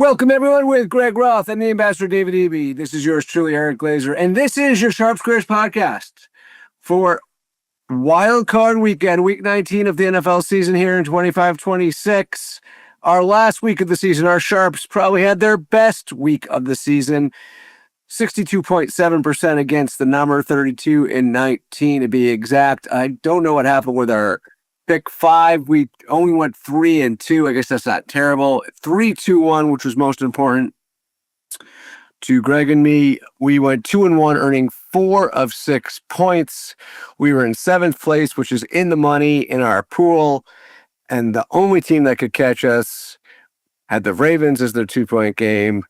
Welcome, everyone, with Greg Roth and the Ambassador David Eby. This is yours truly, Eric Glazer, and this is your Sharp Squares podcast for Wild Card Weekend, Week 19 of the NFL season here in 25-26. Our last week of the season, our Sharps probably had their best week of the season, 62.7% against the number, 32-19 to be exact. I don't know what happened with our pick five. We only went 3-2. I guess that's not terrible. 3-2-1, which was most important to Greg and me. We went 2-1, earning 4 of 6 points. We were in 7th place, which is in the money in our pool. And the only team that could catch us had the Ravens as their 2-point game.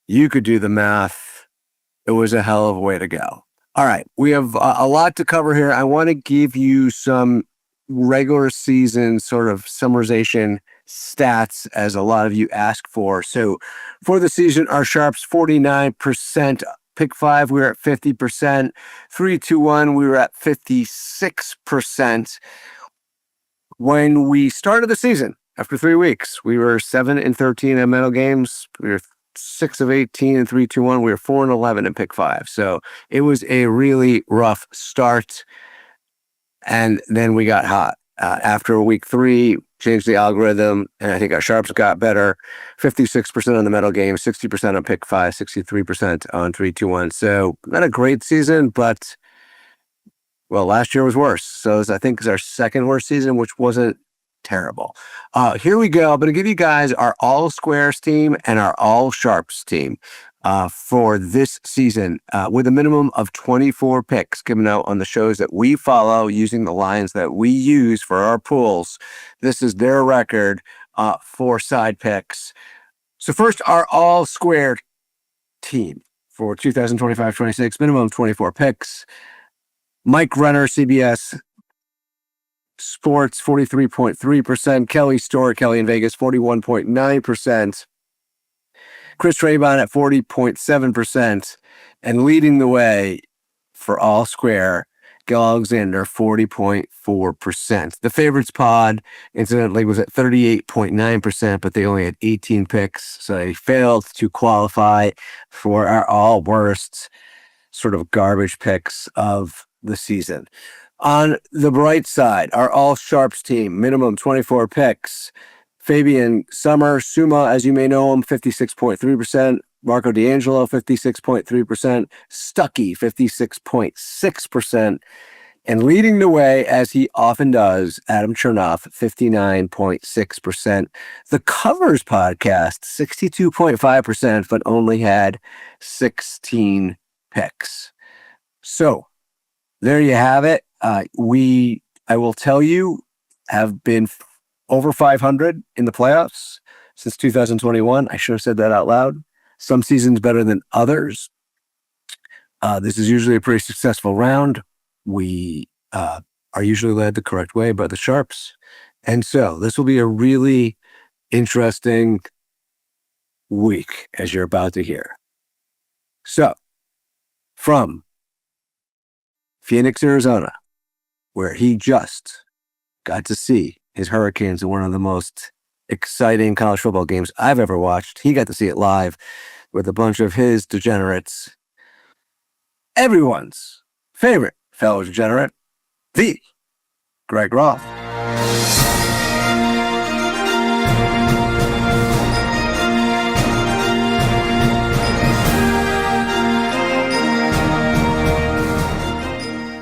You could do the math. It was a hell of a way to go. All right. We have a lot to cover here. I want to give you some regular season sort of summarization stats, as a lot of you ask for. So for the season, our Sharps 49%. Pick five, we were at 50%. 3-2-1, we were at 56%. When we started the season, after 3 weeks, we were 7-13 in medal games. We were 6-18 in 3-2-1. We were 4-11 in pick five. So it was a really rough start. And then we got hot. After week 3, changed the algorithm, and I think our Sharps got better. 56% on the medal game, 60% on pick 5, 63% on 3-2-1. So not a great season, but, well, last year was worse. So I think it's our second worst season, which wasn't terrible. Here we go. I'm going to give you guys our all squares team and our all Sharps team for this season, with a minimum of 24 picks given out on the shows that we follow using the lines that we use for our pools. This is their record for side picks. So first, our all squared team for 2025-26, minimum of 24 picks. Mike Renner, CBS Sports, 43.3%. Kelly Storr, Kelly in Vegas, 41.9%. Chris Trayvon at 40.7%, and leading the way for all square, Gil Alexander, 40.4%. The favorites pod, incidentally, was at 38.9%, but they only had 18 picks, so they failed to qualify for our all worst sort of garbage picks of the season. On the bright side, our all Sharps team, minimum 24 picks. Fabian Summa, as you may know him, 56.3%. Marco D'Angelo, 56.3%. Stuckey, 56.6%. And leading the way, as he often does, Adam Chernoff, 59.6%. The Covers podcast, 62.5%, but only had 16 picks. So there you have it. I will tell you, have been over 500 in the playoffs since 2021. I should have said that out loud. Some seasons better than others. This is usually a pretty successful round. We are usually led the correct way by the Sharps. And so this will be a really interesting week, as you're about to hear. So, from Phoenix, Arizona, where he just got to see his Hurricanes in one of the most exciting college football games I've ever watched. He got to see it live with a bunch of his degenerates. Everyone's favorite fellow degenerate, the Greg Roth.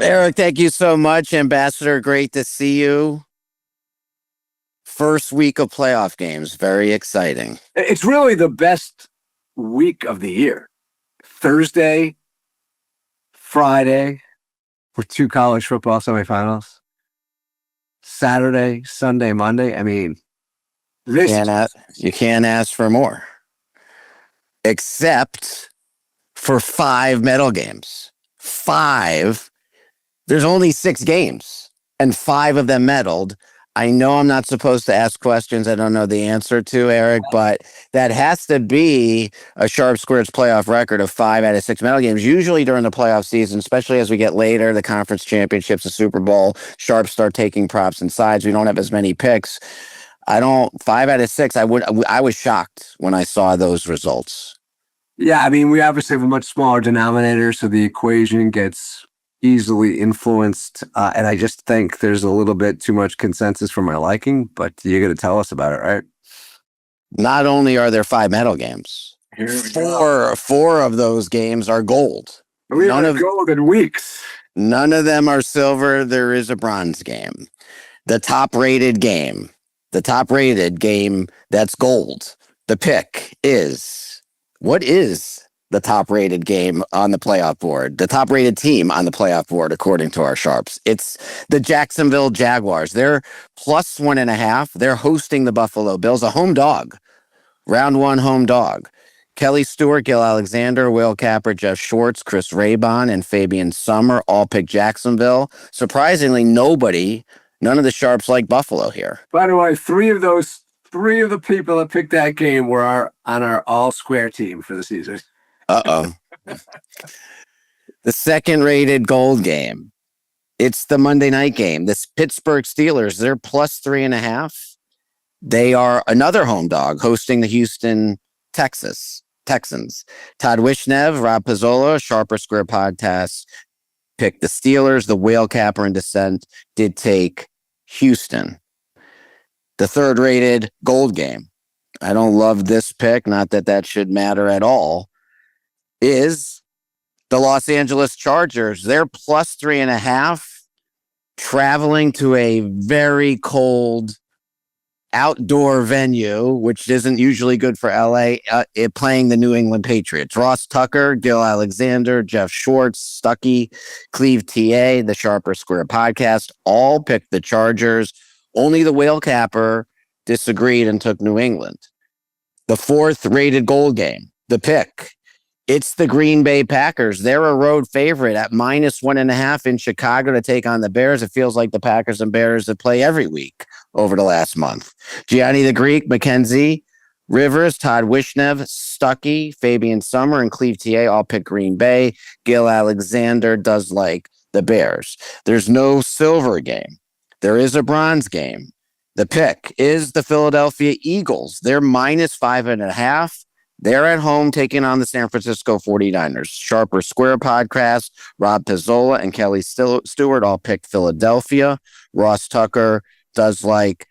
Eric, thank you so much. Ambassador, great to see you. First week of playoff games. Very exciting. It's really the best week of the year. Thursday, Friday for 2 college football semifinals. Saturday, Sunday, Monday. I mean, you can't ask for more. Except for 5 medal games. 5. There's only 6 games, and 5 of them medaled. I know I'm not supposed to ask questions I don't know the answer to, Eric, but that has to be a Sharp Squares playoff record of 5 out of 6 medal games. Usually during the playoff season, especially as we get later, the conference championships, the Super Bowl, Sharps start taking props and sides. We don't have as many picks. 5 out of 6. I was shocked when I saw those results. Yeah, I mean, we obviously have a much smaller denominator, so the equation gets easily influenced. And I just think there's a little bit too much consensus for my liking, but you got to tell us about it, right? Not only are there 5 medal games, four of those games are gold. We haven't gold in weeks. None of them are silver. There is a bronze game. The top-rated game that's gold. The pick is, what is the top-rated game on the playoff board? The top-rated team on the playoff board, according to our sharps. It's the Jacksonville Jaguars. They're plus 1.5. They're hosting the Buffalo Bills, a home dog. Round 1 home dog. Kelly Stewart, Gil Alexander, Will Capper, Jeff Schwartz, Chris Raybon, and Fabian Summer all picked Jacksonville. Surprisingly, none of the sharps like Buffalo here. By the way, three of the people that picked that game were on our all-square team for the season. Uh-oh. The second-rated gold game. It's the Monday night game. This Pittsburgh Steelers, they're plus 3.5. They are another home dog hosting the Houston Texans. Todd Wishnev, Rob Pizzola, Sharper Square Podcast picked the Steelers. The Whale Capper and Descent did take Houston. The third-rated gold game. I don't love this pick, not that should matter at all, is the Los Angeles Chargers. They're plus 3.5, traveling to a very cold outdoor venue, which isn't usually good for LA, playing the New England Patriots. Ross Tucker, Gil Alexander, Jeff Schwartz, Stuckey, Cleve TA, the Sharper Square Podcast, all picked the Chargers. Only the Whale Capper disagreed and took New England. The fourth rated gold game, the pick. It's the Green Bay Packers. They're a road favorite at minus 1.5 in Chicago to take on the Bears. It feels like the Packers and Bears that play every week over the last month. Gianni the Greek, Mackenzie, Rivers, Todd Wishnev, Stuckey, Fabian Summer, and Cleve TA all pick Green Bay. Gil Alexander does like the Bears. There's no silver game. There is a bronze game. The pick is the Philadelphia Eagles. They're minus 5.5. They're at home taking on the San Francisco 49ers. Sharper Square Podcast, Rob Pizzola and Kelly Stewart all picked Philadelphia. Ross Tucker does like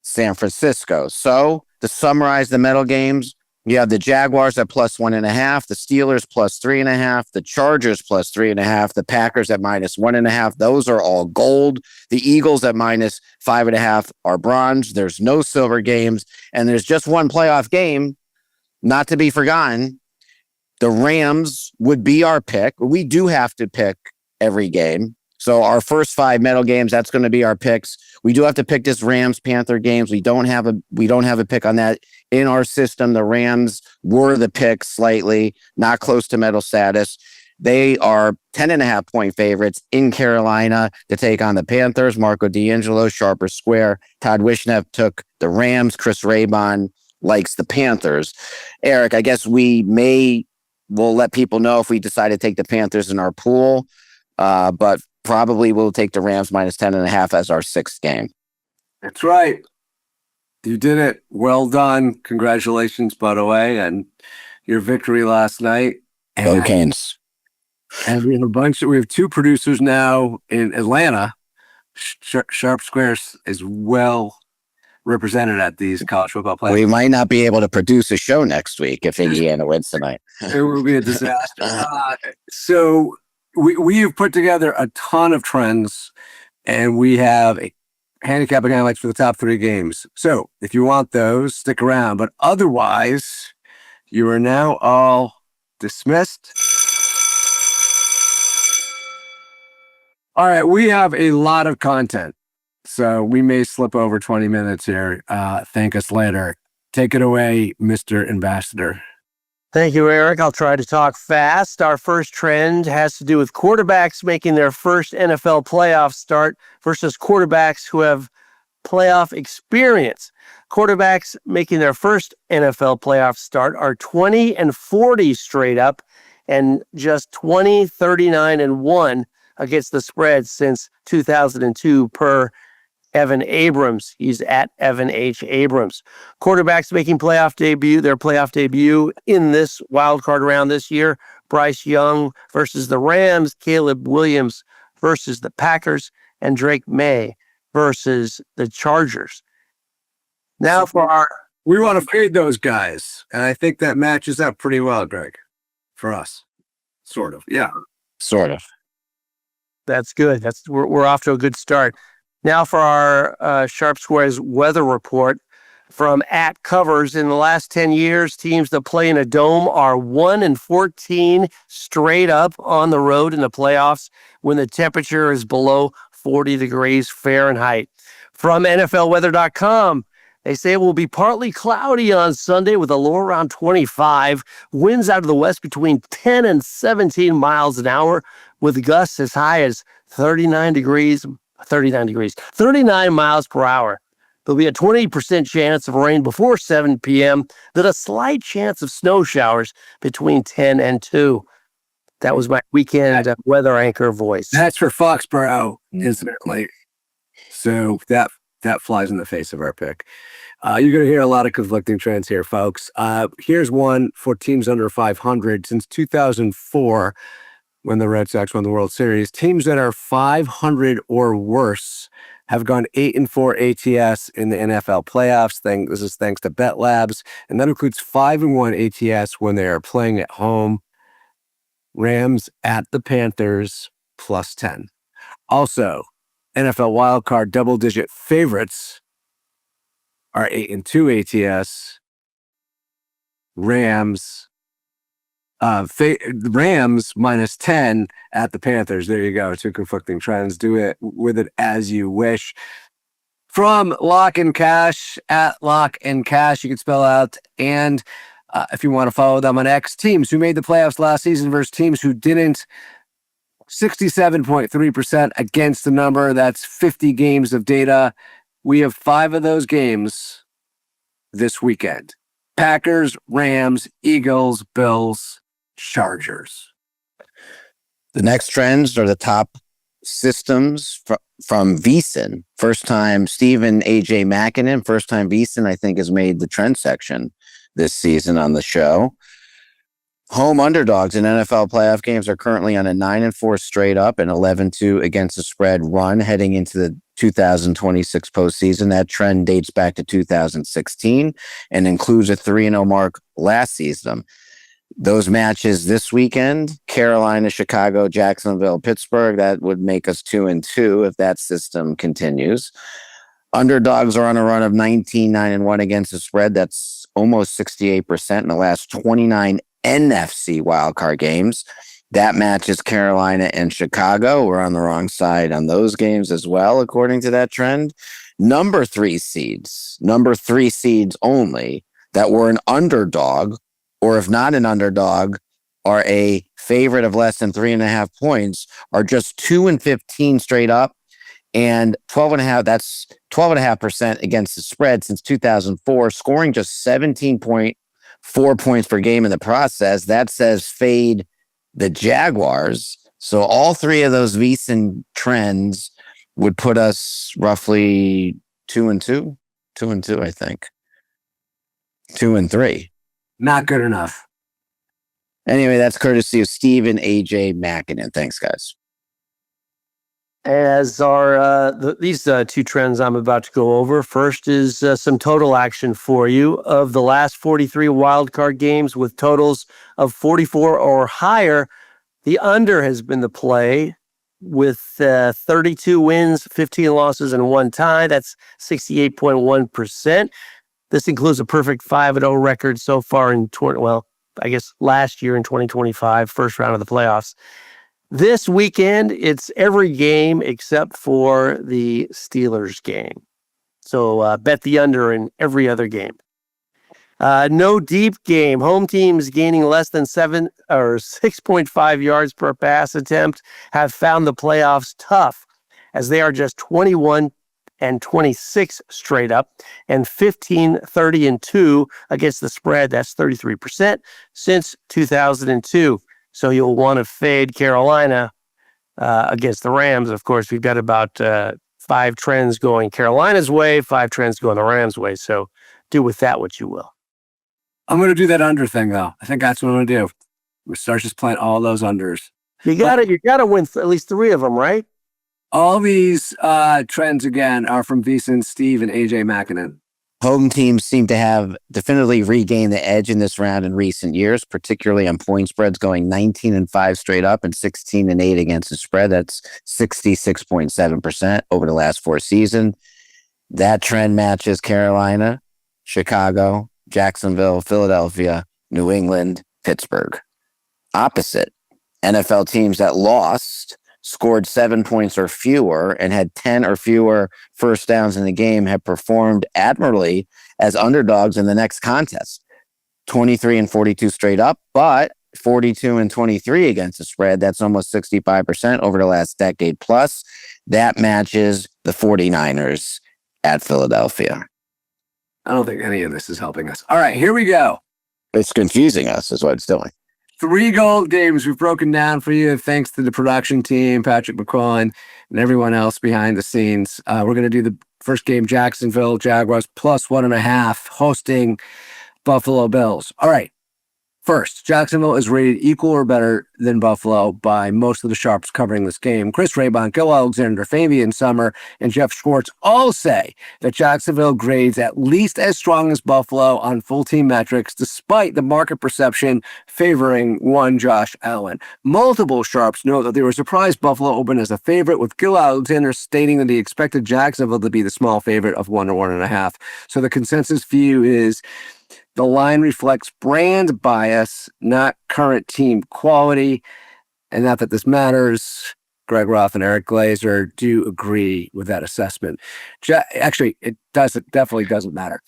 San Francisco. So to summarize the medal games, you have the Jaguars at plus 1.5, the Steelers plus 3.5, the Chargers plus 3.5, the Packers at minus 1.5. Those are all gold. The Eagles at minus 5.5 are bronze. There's no silver games, and there's just one playoff game. Not to be forgotten, the Rams would be our pick. We do have to pick every game. So our first 5 medal games, that's going to be our picks. We do have to pick this Rams-Panther games. We don't have a pick on that in our system. The Rams were the pick slightly, not close to medal status. They are 10.5 point favorites in Carolina to take on the Panthers. Marco D'Angelo, Sharper Square. Todd Wishnev took the Rams. Chris Raybon likes the Panthers. Eric, I guess we'll let people know if we decide to take the Panthers in our pool, but probably we'll take the Rams minus 10.5 as our 6th game. That's right. You did it. Well done. Congratulations, by the way, and your victory last night. Go Canes. And we have 2 producers now in Atlanta. Sharp Squares is well represented at these college football playoffs. We might not be able to produce a show next week if Indiana wins tonight. It will be a disaster. So we have put together a ton of trends, and we have handicapping highlights for the top 3 games. So if you want those, stick around. But otherwise, you are now all dismissed. All right, we have a lot of content, so we may slip over 20 minutes here. Thank us later. Take it away, Mr. Ambassador. Thank you, Eric. I'll try to talk fast. Our first trend has to do with quarterbacks making their first NFL playoff start versus quarterbacks who have playoff experience. Quarterbacks making their first NFL playoff start are 20-40 straight up and just 20-39-1 against the spread since 2002 per Evan Abrams. He's at Evan H. Abrams. Quarterbacks making their playoff debut in this wild card round this year. Bryce Young versus the Rams, Caleb Williams versus the Packers, and Drake May versus the Chargers. Now we want to fade those guys, and I think that matches up pretty well, Greg, for us. Sort of, yeah. Sort of. That's good. We're off to a good start. Now for our Sharp Squares weather report from @Covers. In the last 10 years, teams that play in a dome are 1-14 straight up on the road in the playoffs when the temperature is below 40 degrees Fahrenheit. From NFLweather.com, they say it will be partly cloudy on Sunday with a low around 25. Winds out of the west between 10 and 17 miles an hour with gusts as high as 39 miles per hour. There'll be a 20% chance of rain before 7 p.m., then a slight chance of snow showers between 10 and 2. That was my weekend weather anchor voice. That's for Foxborough, isn't it? Like, so that flies in the face of our pick. You're going to hear a lot of conflicting trends here, folks. Here's one for teams under 500. Since 2004, when the Red Sox won the World Series, teams that are 500 or worse have gone 8-4 ATS in the NFL playoffs. This is thanks to Bet Labs, and that includes 5-1 ATS when they are playing at home. Rams at the Panthers +10. Also, NFL wildcard double-digit favorites are 8-2 ATS. Rams -10 at the Panthers. There you go. Two conflicting trends. Do it with it as you wish. From Lock and Cash at Lock and Cash, you can spell out. And if you want to follow them on X, teams who made the playoffs last season versus teams who didn't. 67.3% against the number. That's 50 games of data. We have 5 of those games this weekend. Packers, Rams, Eagles, Bills, Chargers. The next trends are the top systems from VSiN. First time Stephen A.J. Mackinnon, first time VSiN, I think, has made the trend section this season on the show. Home underdogs in NFL playoff games are currently on a 9-4 straight up and 11-2 against the spread run heading into the 2026 postseason. That trend dates back to 2016 and includes a 3-0 mark last season. Those matches this weekend, Carolina, Chicago, Jacksonville, Pittsburgh, that would make us 2-2 if that system continues. Underdogs are on a run of 19-9-1 against the spread. That's almost 68% in the last 29 NFC wildcard games. That matches Carolina and Chicago. We're on the wrong side on those games as well, according to that trend. Number three seeds only that were an underdog, or if not an underdog, are a favorite of less than 3.5 points, are just 2-15 straight up and 12.5. That's 12.5% against the spread since 2004, scoring just 17.4 points per game in the process. That says fade the Jaguars. So all 3 of those VSiN trends would put us roughly 2-2, I think. 2-3. Not good enough. Anyway, that's courtesy of Stephen A.J. Mackinnon. Thanks, guys. As are these 2 trends I'm about to go over. First is some total action for you. Of the last 43 wildcard games with totals of 44 or higher, the under has been the play with 32 wins, 15 losses, and 1 tie. That's 68.1%. This includes a perfect 5-0 record so far in last year in 2025, first round of the playoffs. This weekend, it's every game except for the Steelers game. So bet the under in every other game. No deep game. Home teams gaining less than 7 or 6.5 yards per pass attempt have found the playoffs tough, as they are just 21-26 straight up and 15-30-2 against the spread. That's 33% since 2002. So you'll want to fade Carolina against the Rams. Of course, we've got about 5 trends going Carolina's way, 5 trends going the Rams' way. So do with that what you will. I'm going to do that under thing, though. I think that's what I'm going to do. We start just playing all those unders. You gotta win at least 3 of them, right? All these trends, again, are from VSiN, Steve, and AJ Mackinnon. Home teams seem to have definitively regained the edge in this round in recent years, particularly on point spreads, going 19-5 straight up and 16-8 against the spread. That's 66.7% over the last 4 seasons. That trend matches Carolina, Chicago, Jacksonville, Philadelphia, New England, Pittsburgh. Opposite, NFL teams that lost, scored 7 points or fewer, and had 10 or fewer first downs in the game have performed admirably as underdogs in the next contest. 23-42 straight up, but 42-23 against the spread. That's almost 65% over the last decade plus. That matches the 49ers at Philadelphia. I don't think any of this is helping us. All right, here we go. It's confusing us is what it's doing. 3 gold games we've broken down for you, thanks to the production team, Patrick McCollin, and everyone else behind the scenes. We're going to do the first game, Jacksonville Jaguars plus 1.5, hosting Buffalo Bills. All right. First, Jacksonville is rated equal or better than Buffalo by most of the sharps covering this game. Chris Raybon, Gil Alexander, Fabian Summer, and Jeff Schwartz all say that Jacksonville grades at least as strong as Buffalo on full team metrics, despite the market perception favoring one Josh Allen. Multiple sharps note that they were surprised Buffalo opened as a favorite, with Gil Alexander stating that he expected Jacksonville to be the small favorite of 1 or 1.5. So the consensus view is the line reflects brand bias, not current team quality. And not that this matters. Greg Roth and Eric Glazer do agree with that assessment. Actually, it definitely doesn't matter.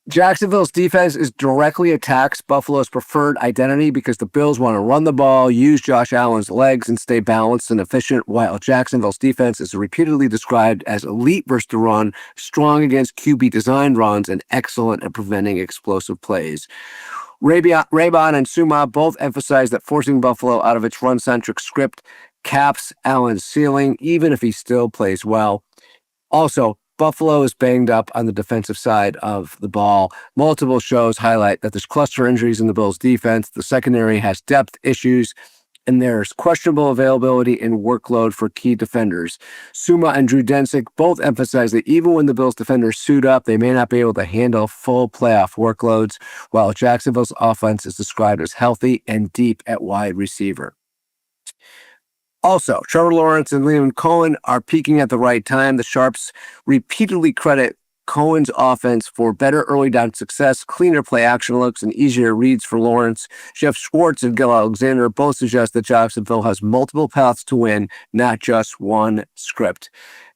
Jacksonville's defense is directly attacks Buffalo's preferred identity because the Bills want to run the ball, use Josh Allen's legs, and stay balanced and efficient, while Jacksonville's defense is repeatedly described as elite versus the run, strong against QB-designed runs, and excellent at preventing explosive plays. Raybon and Suma both emphasize that forcing Buffalo out of its run-centric script caps Allen's ceiling, even if he still plays well. Also, Buffalo is banged up on the defensive side of the ball. Multiple shows highlight that there's cluster injuries in the Bills' defense. The secondary has depth issues, and there's questionable availability and workload for key defenders. Suma and Drew Densick both emphasize that even when the Bills' defenders suit up, they may not be able to handle full playoff workloads, while Jacksonville's offense is described as healthy and deep at wide receiver. Also, Trevor Lawrence and Liam Cohen are peaking at the right time. The Sharps repeatedly credit Cohen's offense for better early down success, cleaner play action looks, and easier reads for Lawrence. Jeff Schwartz and Gil Alexander both suggest that Jacksonville has multiple paths to win, not just one script.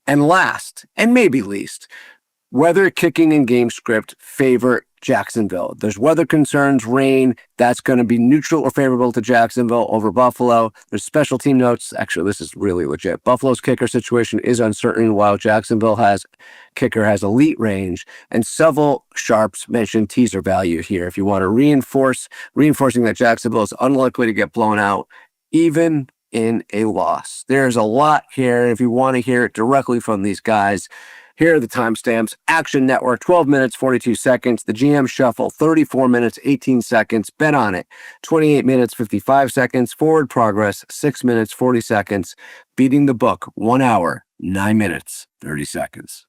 And last, and maybe least, weather, kicking, and game script favor Jacksonville. There's weather concerns, rain. That's going to be neutral or favorable to Jacksonville over Buffalo. There's special team notes. Actually, this is really legit. Buffalo's kicker situation is uncertain, while Jacksonville kicker has elite range. And several sharps mention teaser value here. If you want to reinforcing that Jacksonville is unlikely to get blown out, even in a loss. There's a lot here. If you want to hear it directly from these guys, here are the timestamps. Action Network, 12 minutes, 42 seconds. The GM Shuffle, 34 minutes, 18 seconds. Bet on it, 28 minutes, 55 seconds. Forward Progress, 6 minutes, 40 seconds. Beating the Book, 1 hour, 9 minutes, 30 seconds.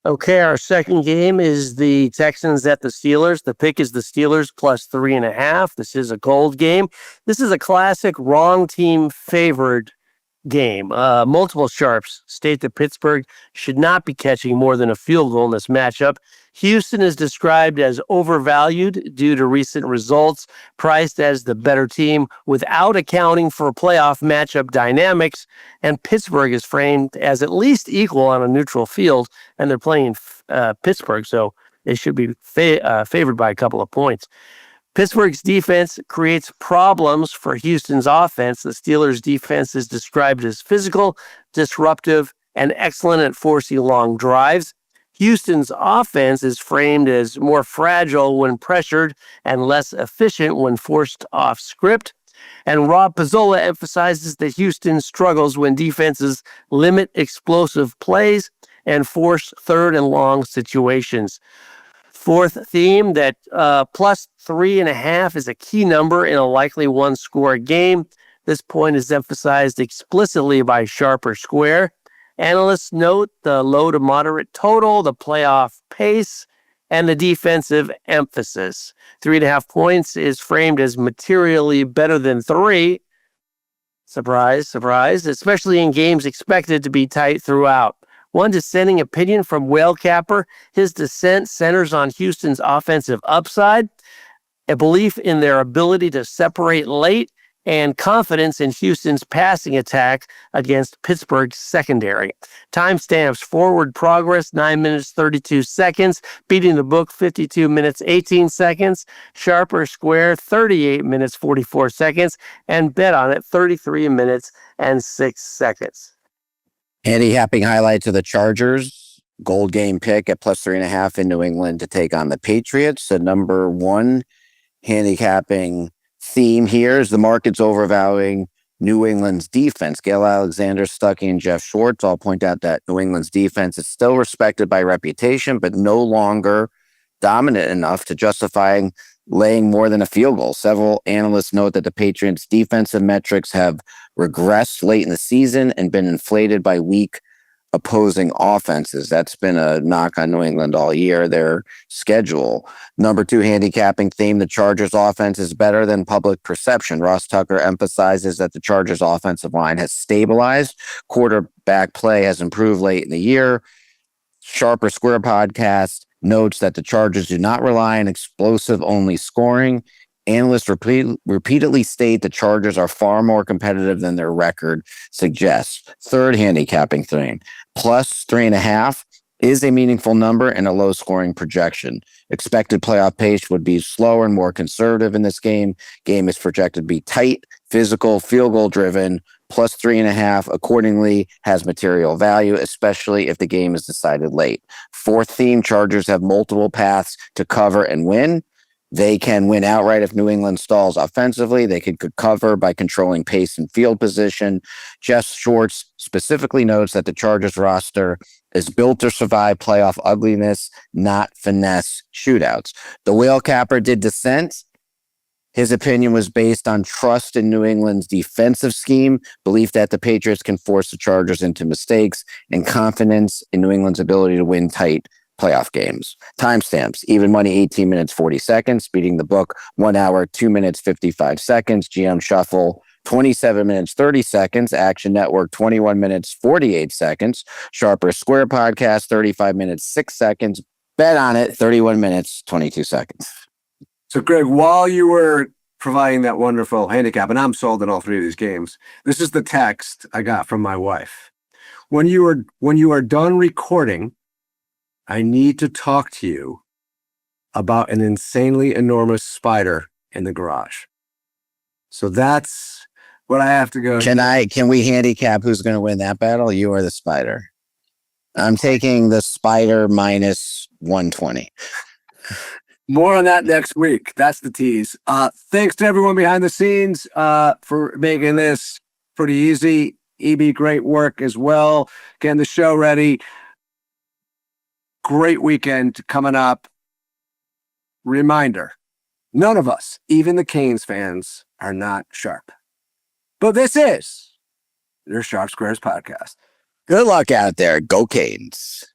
Okay, our second game is the Texans at the Steelers. The pick is the Steelers plus 3.5. This is a gold game. This is a classic wrong team favored game. Multiple sharps state that Pittsburgh should not be catching more than a field goal in this matchup. Houston is described as overvalued due to recent results, priced as the better team without accounting for playoff matchup dynamics, and Pittsburgh is framed as at least equal on a neutral field, and they're playing Pittsburgh, so they should be favored by a couple of points. Pittsburgh's defense creates problems for Houston's offense. The Steelers' defense is described as physical, disruptive, and excellent at forcing long drives. Houston's offense is framed as more fragile when pressured and less efficient when forced off script. And Rob Pizzola emphasizes that Houston struggles when defenses limit explosive plays and force third and long situations. Fourth theme, that plus 3.5 is a key number in a likely one-score game. This point is emphasized explicitly by Sharp or Square. Analysts note the low to moderate total, the playoff pace, and the defensive emphasis. 3.5 points is framed as materially better than 3. Surprise, surprise, especially in games expected to be tight throughout. One dissenting opinion from Whale Capper, his dissent centers on Houston's offensive upside, a belief in their ability to separate late, and confidence in Houston's passing attack against Pittsburgh's secondary. Timestamps: forward progress 9 minutes 32 seconds, beating the book 52 minutes 18 seconds, Sharp or Square 38 minutes 44 seconds, and bet on it 33 minutes and 6 seconds. Handicapping highlights of the Chargers. Gold game pick at plus 3.5 in New England to take on the Patriots. The number one handicapping theme here is the market's overvaluing New England's defense. Gail Alexander, Stuckey, and Jeff Schwartz all point out that New England's defense is still respected by reputation, but no longer dominant enough to justify laying more than a field goal. Several analysts note that the Patriots' defensive metrics have regressed late in the season and been inflated by weak opposing offenses. That's been a knock on New England all year, their schedule. Number two handicapping theme, the Chargers offense is better than public perception. Ross Tucker emphasizes that the Chargers offensive line has stabilized. Quarterback play has improved late in the year. Sharp or Square podcast notes that the Chargers do not rely on explosive only scoring. Analysts repeatedly state the Chargers are far more competitive than their record suggests. Third handicapping thing, plus 3.5 is a meaningful number in a low scoring projection. Expected playoff pace would be slower and more conservative in this game. Game is projected to be tight, physical, field goal driven. Plus 3.5 accordingly has material value, especially if the game is decided late. Fourth theme, Chargers have multiple paths to cover and win. They can win outright if New England stalls offensively. They could cover by controlling pace and field position. Jeff Schwartz specifically notes that the Chargers roster is built to survive playoff ugliness, not finesse shootouts. The Whale Capper did dissent. His opinion was based on trust in New England's defensive scheme, belief that the Patriots can force the Chargers into mistakes, and confidence in New England's ability to win tight playoff games. Timestamps: even money 18 minutes 40 seconds, beating the book 1 hour 2 minutes 55 seconds, GM Shuffle 27 minutes 30 seconds, Action Network 21 minutes 48 seconds, Sharp or Square podcast 35 minutes 6 seconds, bet on it 31 minutes 22 seconds. So Greg, while you were providing that wonderful handicap, and I'm sold in all three of these games, this is the text I got from my wife. When you are done recording, I need to talk to you about an insanely enormous spider in the garage. So that's what I have to go. Can we handicap who's going to win that battle? You or the spider? I'm taking the spider minus 120. More on that next week. That's the tease. Thanks to everyone behind the scenes for making this pretty easy. EB, great work as well. Getting the show ready. Great weekend coming up. Reminder, none of us, even the Canes fans, are not sharp. But this is your Sharp Squares podcast. Good luck out there. Go Canes.